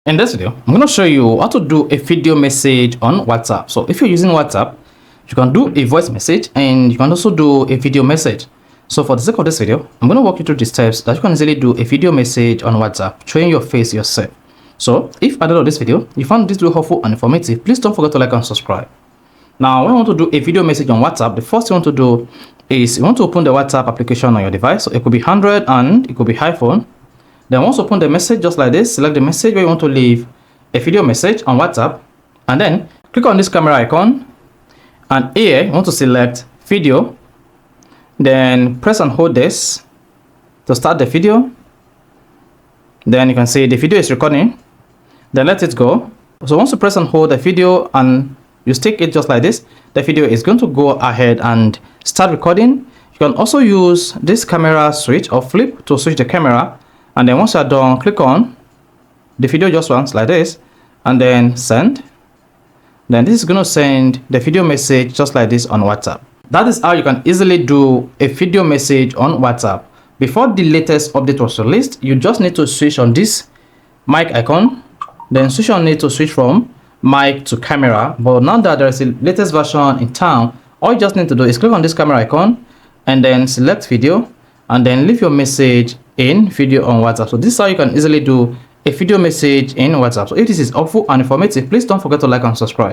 In this video, I'm going to show you how to do a video message on WhatsApp. So if you're using WhatsApp, you can do a voice message and you can also do a video message. So for the sake of this video, I'm going to walk you through the steps that you can easily do a video message on WhatsApp, showing your face yourself. So if at the end of this video, you found this video helpful and informative, please don't forget to like and subscribe. Now, when you want to do a video message on WhatsApp, the first thing you want to do is you want to open the WhatsApp application on your device. So it could be Android and it could be iPhone. Then once open the message just like this, select the message where you want to leave a video message on WhatsApp, and then click on this camera icon, and here you want to select video, then press and hold this to start the video. Then you can see the video is recording, then let it go. So once you press and hold the video and you stick it just like this, the video is going to go ahead and start recording. You can also use this camera switch or flip to switch the camera. And then once you're done, click on the video just once like this, and then send. Then this is going to send the video message just like this on WhatsApp. That is how you can easily do a video message on WhatsApp. Before the latest update was released, you just need to switch on this mic icon, then switch on it to switch from mic to camera. But now that there is a latest version in town, all you just need to do is click on this camera icon and then select video, and then leave your message in video on WhatsApp. So this is how you can easily do a video message in WhatsApp. So if this is helpful and informative, please don't forget to like and subscribe.